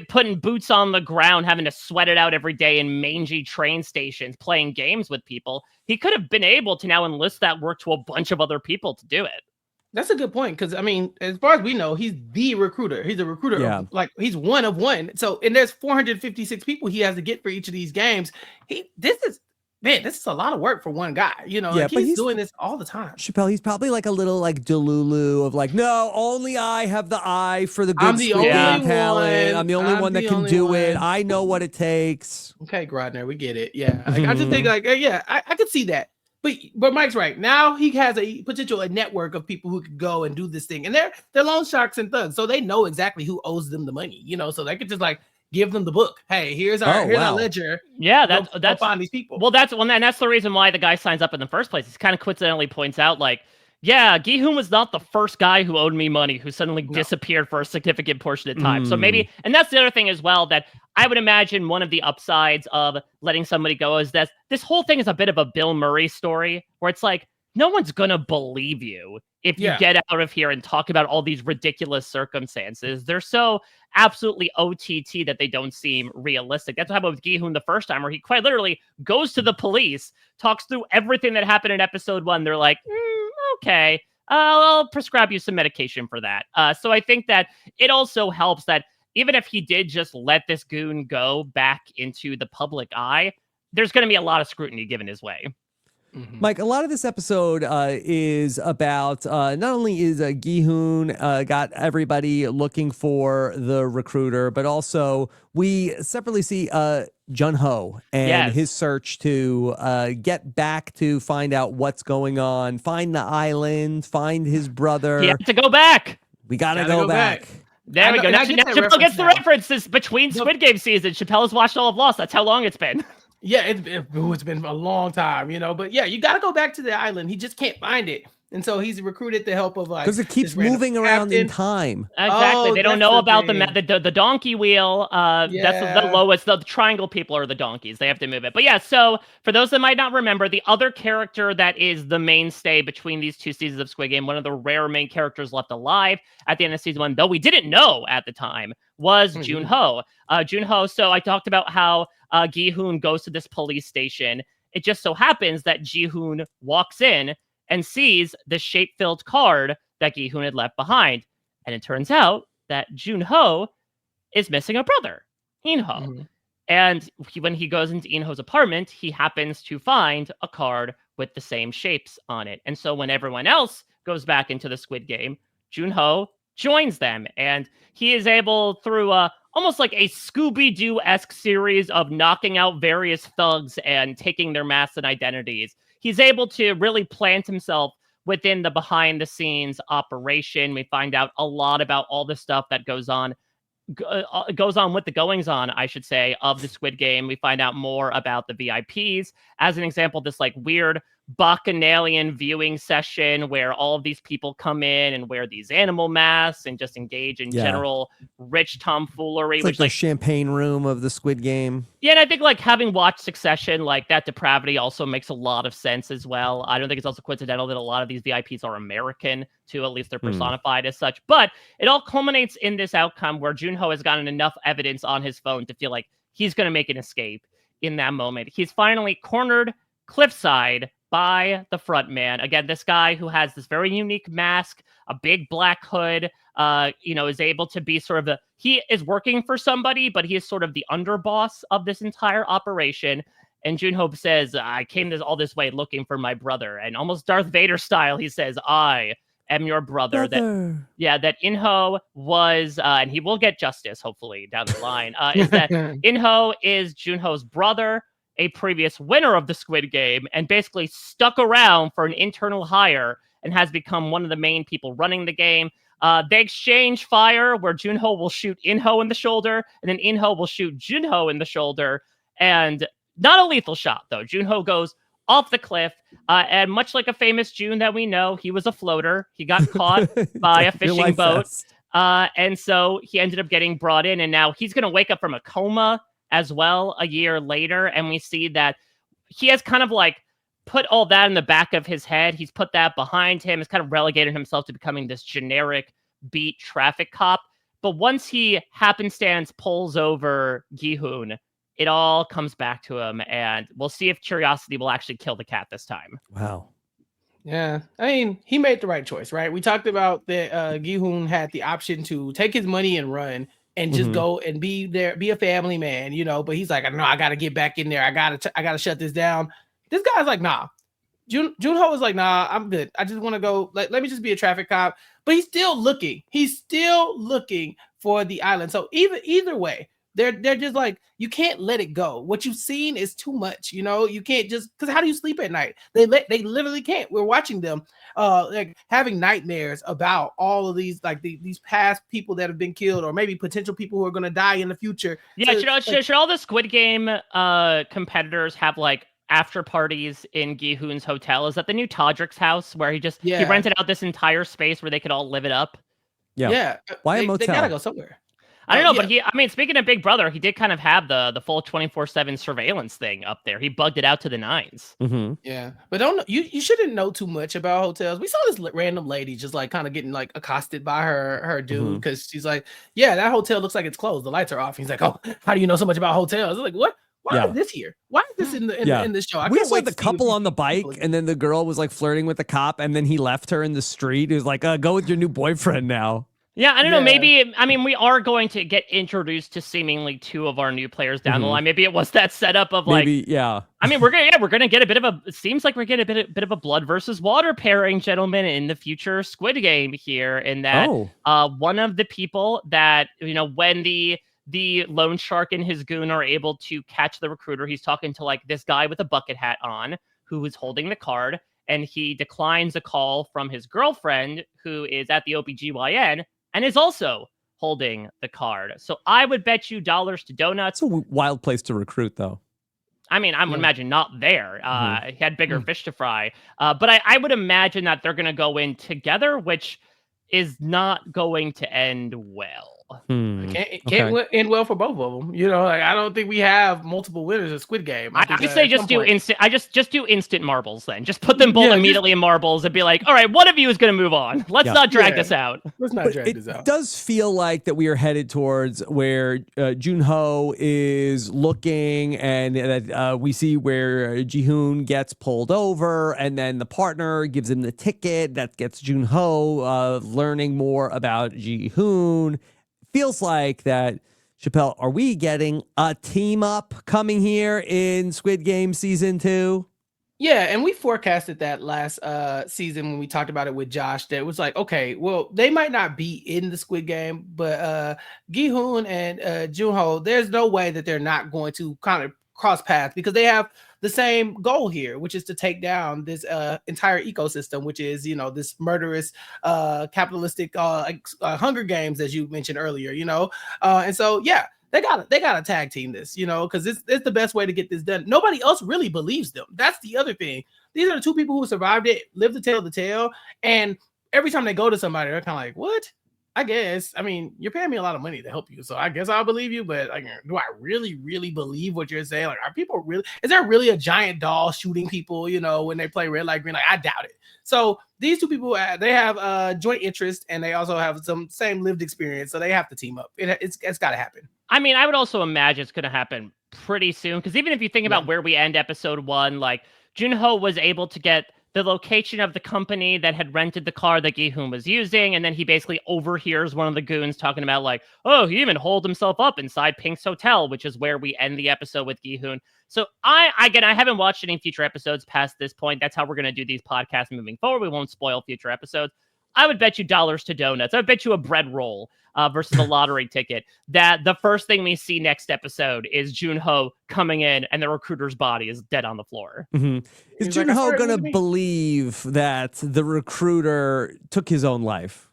putting boots on the ground, having to sweat it out every day in mangy train stations, playing games with people. He could have been able to now enlist that work to a bunch of other people to do it. That's a good point, because I mean, as far as we know, he's the recruiter. He's a recruiter. Yeah. He's one of one. So, and there's 456 people he has to get for each of these games. This is a lot of work for one guy. But he's doing this all the time. Chappelle, he's probably like a little like Delulu of like, no, only I have the eye for the good I'm the Squid Game only talent. one. I'm the only I'm one that the can only do one. it. I know what it takes. Okay, Grodner, we get it. Yeah, I just think I could see that. But Mike's right. Now he has a network of people who could go and do this thing, and they're loan sharks and thugs, so they know exactly who owes them the money. So they could just like give them the book. Hey, here's our ledger. Yeah, that's find these people. Well, that's the reason why the guy signs up in the first place. He kind of coincidentally points out, like, yeah, Gi-hun was not the first guy who owed me money who suddenly disappeared for a significant portion of time. So maybe, and that's the other thing as well, that I would imagine one of the upsides of letting somebody go is that this whole thing is a bit of a Bill Murray story, where it's like, no one's gonna believe you if you get out of here and talk about all these ridiculous circumstances. They're so absolutely OTT that they don't seem realistic. That's what happened with Gi-hun the first time, where he quite literally goes to the police, talks through everything that happened in episode 1. They're like, okay, I'll prescribe you some medication for that. So I think that it also helps that even if he did just let this goon go back into the public eye, there's going to be a lot of scrutiny given his way. Mike, a lot of this episode is about not only is Gi-hun got everybody looking for the recruiter, but also we separately see Jun-ho and his search to get back to find out what's going on, find the island, find his brother. He had to go back. We gotta go back. There we go. Now Chappelle gets the reference. This between Squid Game seasons. Chappelle has watched all of Lost. That's how long it's been. Yeah, it's been a long time, but yeah, you got to go back to the island. He just can't find it. And so he's recruited the help of like, because it keeps moving around in time. Exactly. They don't know about the donkey wheel. That's the lowest. The triangle people are the donkeys. They have to move it. But yeah, so for those that might not remember, the other character that is the mainstay between these two seasons of Squid Game, one of the rare main characters left alive at the end of season 1, though we didn't know at the time, was Jun-ho. Jun-ho. So I talked about how Gi-hun goes to this police station. It just so happens that Gi-hun walks in and sees the shape-filled card that Gi-hun had left behind. And it turns out that Jun-ho is missing a brother, In-ho. And when he goes into In-ho's apartment, he happens to find a card with the same shapes on it. And so when everyone else goes back into the Squid Game, Jun-ho joins them. And he is able, through almost like a Scooby-Doo-esque series of knocking out various thugs and taking their masks and identities, he's able to really plant himself within the behind-the-scenes operation. We find out a lot about all the stuff that goes on with the goings-on, I should say, of the Squid Game. We find out more about the VIPs. As an example, this like weird bacchanalian viewing session where all of these people come in and wear these animal masks and just engage in general rich tomfoolery. It's like the champagne room of the Squid Game. Yeah, and I think like having watched Succession, like that depravity also makes a lot of sense as well. I don't think it's also coincidental that a lot of these VIPs are American too, at least they're personified as such. But it all culminates in this outcome where Jun-ho has gotten enough evidence on his phone to feel like he's going to make an escape. in that moment. He's finally cornered cliffside by the front man. Again, this guy who has this very unique mask, a big black hood, is able to be sort of he is working for somebody, but he is sort of the underboss of this entire operation. And Jun-ho says, I came all this way looking for my brother. And almost Darth Vader style, he says, I am your brother. That In-ho was, and he will get justice, hopefully, down the line, is that In-ho is Jun-ho's brother, a previous winner of the Squid Game, and basically stuck around for an internal hire and has become one of the main people running the game. They exchange fire where Jun-ho will shoot In-ho in the shoulder, and then In-ho will shoot Jun-ho in the shoulder. And not a lethal shot, though. Jun-ho goes off the cliff, and much like a famous Jun that we know, he was a floater. He got caught by a fishing boat, and so he ended up getting brought in, and now he's going to wake up from a coma as well a year later, and we see that he has kind of like put all that in the back of his head. He's put that behind him. He's kind of relegated himself to becoming this generic beat traffic cop. But once he happenstance pulls over Gi-hun, it all comes back to him, and we'll see if curiosity will actually kill the cat this time. Wow. Yeah, I mean, he made the right choice, right? We talked about that Gi-hun had the option to take his money and run and just go and be a family man, but he's like, no, I got to get back in there. I got to shut this down. This guy's like, nah. Jun-ho is like, nah, I'm good. I just want to go. Let me just be a traffic cop. But he's still looking. He's still looking for the island. So either way, they're just like, you can't let it go. What you've seen is too much. You can't just, because how do you sleep at night? They literally can't. We're watching them like having nightmares about all of these, like these past people that have been killed, or maybe potential people who are going to die in the future. Yeah, should all the Squid Game competitors have like after parties in Gi-hun's hotel? Is that the new Todrick's house where he rented out this entire space where they could all live it up? Yeah. Why a motel? They gotta go somewhere. I don't know, but speaking of Big Brother, he did kind of have the full 24/7 surveillance thing up there. He bugged it out to the nines. Mm-hmm. Yeah, but you shouldn't know too much about hotels. We saw this random lady just like kind of getting like accosted by her dude because she's like, yeah, that hotel looks like it's closed. The lights are off. He's like, oh, how do you know so much about hotels? I was like, what? Why is this here? Why is this in this show? We saw the couple on the bike, and then the girl was like flirting with the cop, and then he left her in the street. He was like, go with your new boyfriend now. Yeah, I don't know. Maybe, we are going to get introduced to seemingly two of our new players down the line. Maybe it was that setup of like, we're gonna get a bit of it seems like we're getting a bit of a blood versus water pairing, gentlemen, in the future Squid Game here. In that, one of the people that when the loan shark and his goon are able to catch the recruiter, he's talking to like this guy with a bucket hat on who is holding the card, and he declines a call from his girlfriend who is at the OBGYN. And is also holding the card. So I would bet you dollars to donuts. It's a wild place to recruit, though. I would imagine not there. He had bigger fish to fry. But I would imagine that they're going to go in together, which is not going to end well. Can't end well for both of them. I don't think we have multiple winners of Squid Game. I say just do instant. Just do instant marbles then. Just put them both immediately in marbles and be like, all right, one of you is going to move on. Let's not drag this out. Let's not drag this out. It does feel like that we are headed towards where Jun-ho is looking, and that we see where Gi-hun gets pulled over, and then the partner gives him the ticket that gets Jun-ho learning more about Gi-hun. Feels like that, Chappell, are we getting a team up coming here in Squid Game season 2? Yeah, and we forecasted that last season when we talked about it with Josh, that it was like, okay, well, they might not be in the Squid Game, but Gi-hun and Jun-ho, there's no way that they're not going to kind of cross paths, because they have the same goal here, which is to take down this entire ecosystem, which is this murderous capitalistic Hunger Games, as you mentioned earlier. And so they gotta tag team this, because it's the best way to get this done. Nobody else really believes them. That's the other thing. These are the two people who survived it, lived to tell the tale, and every time they go to somebody, they're kind of like, what? I guess. You're paying me a lot of money to help you, so I guess I'll believe you. But do I really, really believe what you're saying? Like, are people really? Is there really a giant doll shooting people? When they play red light, green light? I doubt it. So these two people, they have joint interest, and they also have some same lived experience, so they have to team up. It's got to happen. I would also imagine it's going to happen pretty soon. Because even if you think about where we end episode 1, like Jun-ho was able to get the location of the company that had rented the car that Gi-hun was using, and then he basically overhears one of the goons talking about like, oh, he even holed himself up inside Pink's hotel, which is where we end the episode with Gi-hun. So I haven't watched any future episodes past this point. That's how we're going to do these podcasts moving forward. We won't spoil future episodes. I would bet you dollars to donuts. I would bet you a bread roll versus a lottery ticket that the first thing we see next episode is Jun-ho coming in and the recruiter's body is dead on the floor. Mm-hmm. Is Jun-ho going to believe that the recruiter took his own life?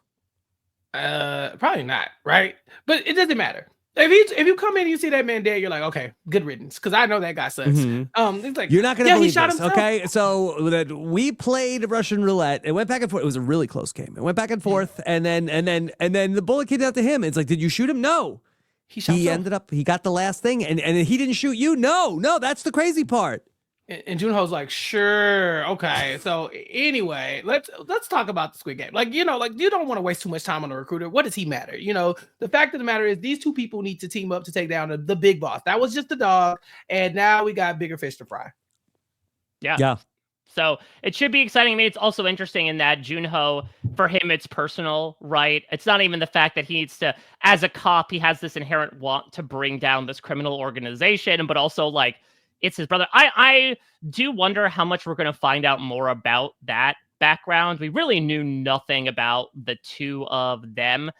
Probably not, right? But it doesn't matter. If you come in and you see that man dead, you're like, okay, good riddance, because I know that guy sucks. It's like, you're not going to believe this, himself. okay? So that we played Russian roulette. It went back and forth. It was a really close game. It went back and forth, and then the bullet came out to him. It's like, did you shoot him? No. He ended up. He got the last thing, and he didn't shoot you. No. That's the crazy part. And Jun-ho's like, sure, okay. So anyway, let's talk about the Squid Game. Like, you don't want to waste too much time on the recruiter. What does he matter? The fact of the matter is these two people need to team up to take down the big boss. That was just the dog, and now we got bigger fish to fry. Yeah. So it should be exciting. I mean, it's also interesting in that Jun-ho, for him, it's personal, right? It's not even the fact that he needs to, as a cop, he has this inherent want to bring down this criminal organization, but also like, it's his brother. I do wonder how much we're going to find out more about that background. We really knew nothing about the two of them.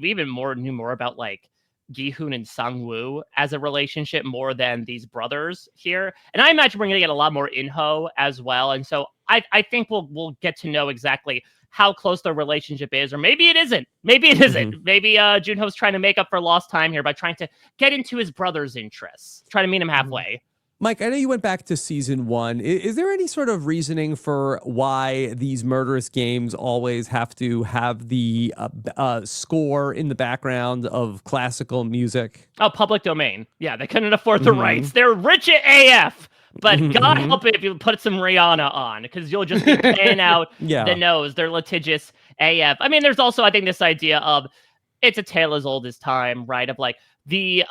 We even knew more about like Gi-hun and Sang-woo as a relationship more than these brothers here. And I imagine we're going to get a lot more info as well. And so I think we'll get to know exactly how close their relationship is, or maybe it isn't. Maybe it isn't. Maybe Jun-ho's trying to make up for lost time here by trying to get into his brother's interests, try to meet him halfway. Mike, I know you went back to season 1. Is there any sort of reasoning for why these murderous games always have to have the score in the background of classical music? Oh, public domain. Yeah, they couldn't afford the rights. They're rich at AF. But God help it if you put some Rihanna on, because you'll just be paying out the nose. They're litigious AF. I mean, there's also, I think, this idea of it's a tale as old as time, right? Of like, the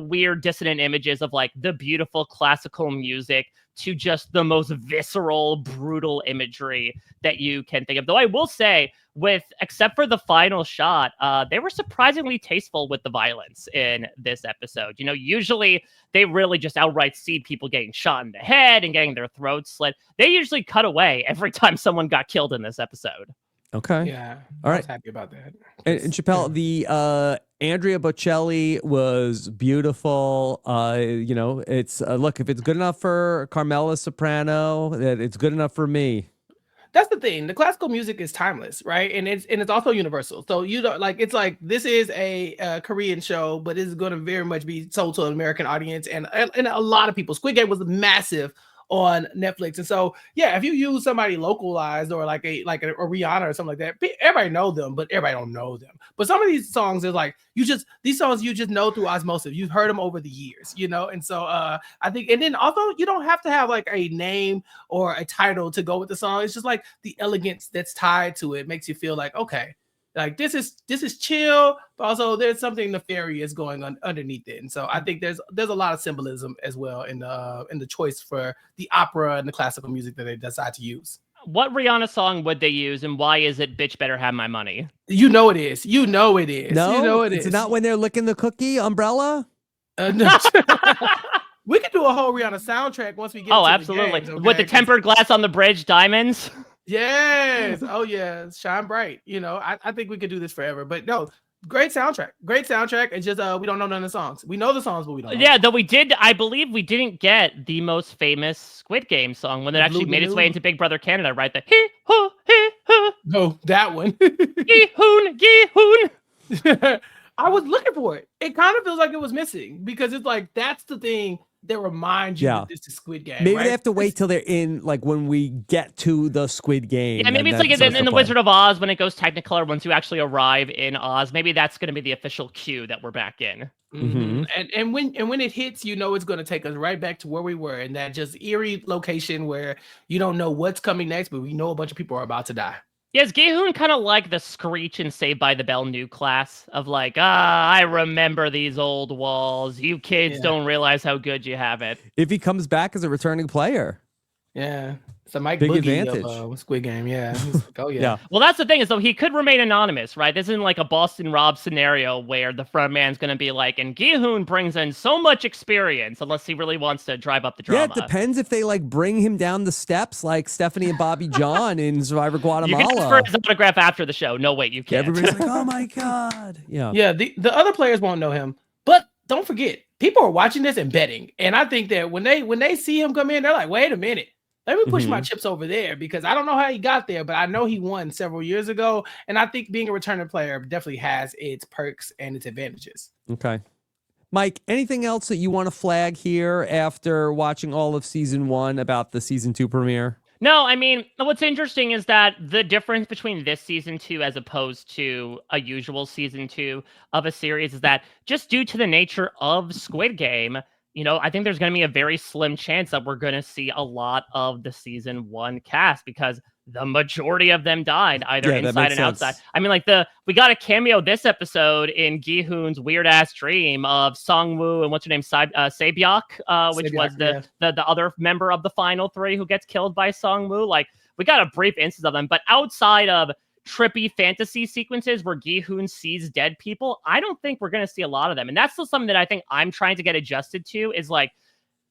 weird dissonant images of like the beautiful classical music to just the most visceral, brutal imagery that you can think of. Though I will say, except for the final shot, they were surprisingly tasteful with the violence in this episode. Usually they really just outright see people getting shot in the head and getting their throats slit. They usually cut away every time someone got killed in this episode. Okay. Yeah. All right. I was happy about that. And Chappell, the Andrea Bocelli was beautiful. It's look, if it's good enough for Carmela Soprano, that it's good enough for me. That's the thing. The classical music is timeless, right? And it's also universal. So it's like this is a Korean show, but it's going to very much be sold to an American audience and a lot of people. Squid Game was massive on Netflix, and so if you use somebody localized or like a Rihanna or something like that, everybody know them, but everybody don't know them. But some of these songs is like these songs you just know through osmosis. You've heard them over the years, and so I think, and then also you don't have to have like a name or a title to go with the song. It's just like the elegance that's tied to it makes you feel like, okay, like this is chill, but also there's something nefarious going on underneath it. And so I think there's a lot of symbolism as well in the choice for the opera and the classical music that they decide to use. What Rihanna song would they use, and why is it "Bitch Better Have My Money"? You know it is. You know it is. No, you know it it's is. not when they're licking the cookie umbrella. No. We could do a whole Rihanna soundtrack once we get. Oh, absolutely. The games, okay? With the tempered glass on the bridge, diamonds. Yes. Oh yeah. Shine bright. I think we could do this forever. But no, great soundtrack. It's just we don't know none of the songs. We know the songs, but we don't know. Yeah, though I believe we didn't get the most famous Squid Game song when it actually made its way into Big Brother Canada, right? The hee-hoo, hee-hoo. No, that one. Gi-hun, Gi-hun. I was looking for it. It kind of feels like it was missing because it's like that's the thing that reminds you that this is Squid Game. Maybe right? they have to wait till they're in, like when we get to the Squid Game. Yeah, maybe it's like in the Wizard of Oz when it goes Technicolor once you actually arrive in Oz. Maybe that's going to be the official cue that we're back in. Mm-hmm. And when it hits, it's going to take us right back to where we were in that just eerie location where you don't know what's coming next, but we know a bunch of people are about to die. Yes, Gi-hun kind of like the Screech and Saved by the Bell new class of like, I remember these old walls. You kids Yeah. don't realize how good you have it. If he comes back as a returning player, Yeah. It's a Mike big Boogie advantage. of Squid Game. Yeah. He's like, oh, yeah. Yeah. Well, that's the thing is, though, he could remain anonymous, right? This isn't like a Boston Rob scenario where the front man's going to be like, and Gi-hun brings in so much experience, unless he really wants to drive up the drama. Yeah, it depends if they like bring him down the steps like Stephanie and Bobby John in Survivor Guatemala. You can ask for his autograph after the show. No, wait, you can't. Everybody's like, oh my God. Yeah. Yeah. The other players won't know him. But don't forget, people are watching this and betting. And I think that when they see him come in, they're like, wait a minute. Let me push my chips over there because I don't know how he got there, but I know he won several years ago. And I think being a returning player definitely has its perks and its advantages. Okay. Mike, anything else that you want to flag here after watching all of season 1 about the season 2 premiere? No, I mean, what's interesting is that the difference between this season 2 as opposed to a usual season 2 of a series is that just due to the nature of Squid Game, I think there's going to be a very slim chance that we're going to see a lot of the season 1 cast because the majority of them died either inside and outside. I mean, we got a cameo this episode in Gi-hun's weird ass dream of Song-woo and what's her name, Sae-byok, which was the other member of the final 3 who gets killed by Song-woo. Like, we got a brief instance of them, but outside of trippy fantasy sequences where Gi-hun sees dead people, I don't think we're going to see a lot of them. And that's still something that I think I'm trying to get adjusted to is like,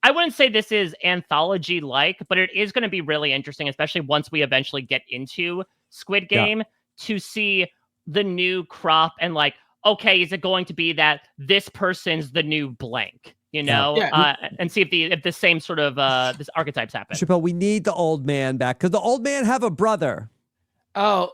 I wouldn't say this is anthology-like, but it is going to be really interesting, especially once we eventually get into Squid Game, to see the new crop and like, okay, is it going to be that this person's the new blank? And see if the same sort of this archetypes happen. Chappelle, we need the old man back because the old man have a brother. Oh,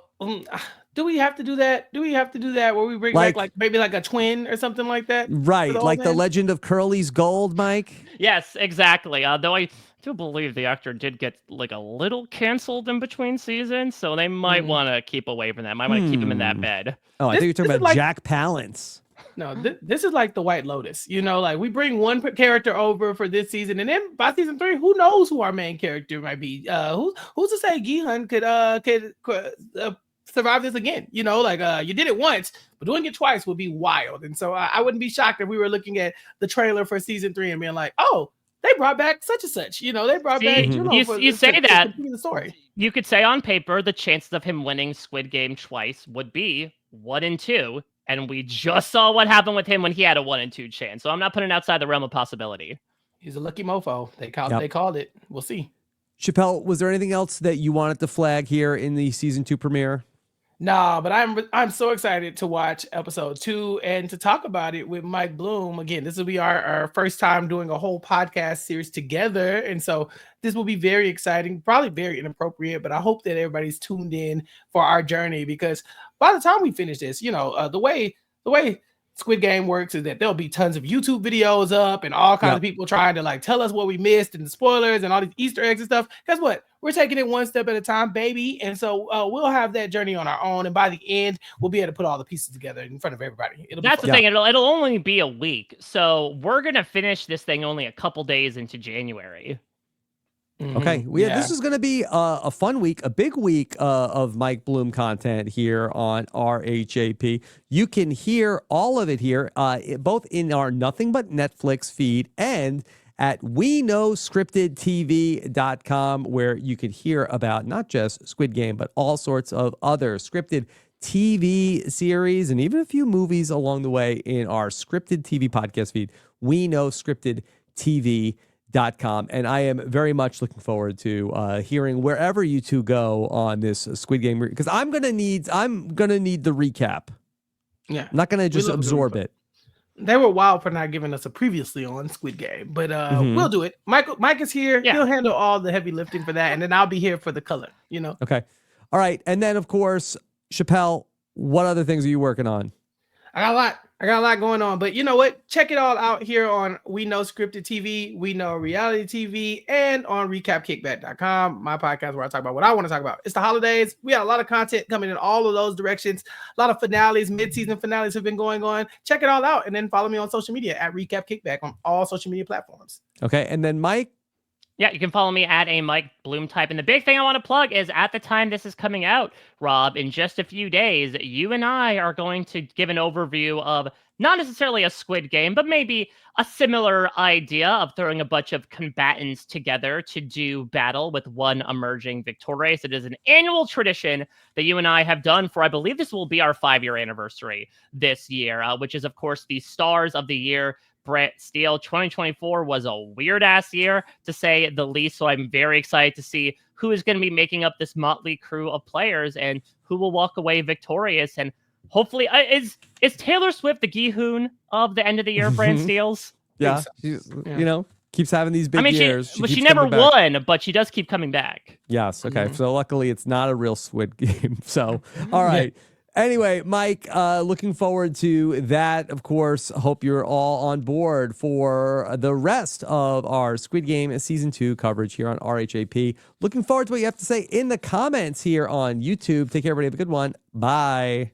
do we have to do that? Do we have to do that where we bring back like maybe like a twin or something like that? Right, like the legend of Curly's Gold, Mike? Yes, exactly. Though I do believe the actor did get like a little canceled in between seasons, so they might want to keep away from that. Might want to keep him in that bed. Oh, I think you're talking about Jack Palance. No, this is like the White Lotus. Like we bring one character over for this season, and then by season 3, who knows who our main character might be? Who's to say Gi-hun could survive this again? You did it once, but doing it twice would be wild. And so I wouldn't be shocked if we were looking at the trailer for season 3 and being like, oh, they brought back such and such. They brought back. You say that. The story. You could say on paper the chances of him winning Squid Game twice would be 1 in 2. And we just saw what happened with him when he had a 1 in 2 chance. So I'm not putting it outside the realm of possibility. He's a lucky mofo. They called it. We'll see. Chappelle, was there anything else that you wanted to flag here in the season 2 premiere? No, but I'm so excited to watch episode 2 and to talk about it with Mike Bloom. Again, this will be our first time doing a whole podcast series together. And so this will be very exciting, probably very inappropriate, but I hope that everybody's tuned in for our journey because by the time we finish this, the way Squid Game works is that there'll be tons of YouTube videos up and all kinds of people trying to like tell us what we missed and the spoilers and all these Easter eggs and stuff. Guess what? We're taking it one step at a time, baby. And so we'll have that journey on our own. And by the end, we'll be able to put all the pieces together in front of everybody. That's the thing. It'll only be a week. So we're going to finish this thing only a couple days into January. Okay, this is going to be a fun week, a big week of Mike Bloom content here on RHAP. You can hear all of it here, both in our Nothing But Netflix feed and at WeKnowScriptedTV.com, where you can hear about not just Squid Game, but all sorts of other scripted TV series and even a few movies along the way in our scripted TV podcast feed, WeKnowScriptedTV.com. And I am very much looking forward to hearing wherever you two go on this Squid Game because I'm gonna need the recap. Yeah, I'm not gonna just absorb it. They were wild for not giving us a previously on Squid Game, but we'll do it. Mike is here. Yeah. He'll handle all the heavy lifting for that, and then I'll be here for the color. Okay, all right, and then of course, Chappelle. What other things are you working on? I got a lot going on, but you know what? Check it all out here on We Know Scripted TV, We Know Reality TV, and on recapkickback.com, my podcast where I talk about what I want to talk about. It's the holidays. We got a lot of content coming in all of those directions. A lot of finales, mid-season finales have been going on. Check it all out, and then follow me on social media at Recap Kickback on all social media platforms. Okay, and then Mike? Yeah, you can follow me at a Mike Bloom type. And the big thing I want to plug is at the time this is coming out, Rob, in just a few days, you and I are going to give an overview of not necessarily a Squid Game, but maybe a similar idea of throwing a bunch of combatants together to do battle with one emerging victorious. It is an annual tradition that you and I have done for, I believe this will be our 5-year anniversary this year, which is, of course, the Stars of the Year. Brett Steele. 2024 was a weird ass year to say the least. So I'm very excited to see who is going to be making up this motley crew of players and who will walk away victorious. And hopefully, is Taylor Swift the Gi-hun of the end of the year, Brand Steele's? Yeah, keeps having these big years. She never won, but she does keep coming back. Yes. Okay. So luckily, it's not a real Squid Game. So all right. Anyway, Mike, looking forward to that, of course. Hope you're all on board for the rest of our Squid Game Season 2 coverage here on RHAP. Looking forward to what you have to say in the comments here on YouTube. Take care, everybody. Have a good one. Bye.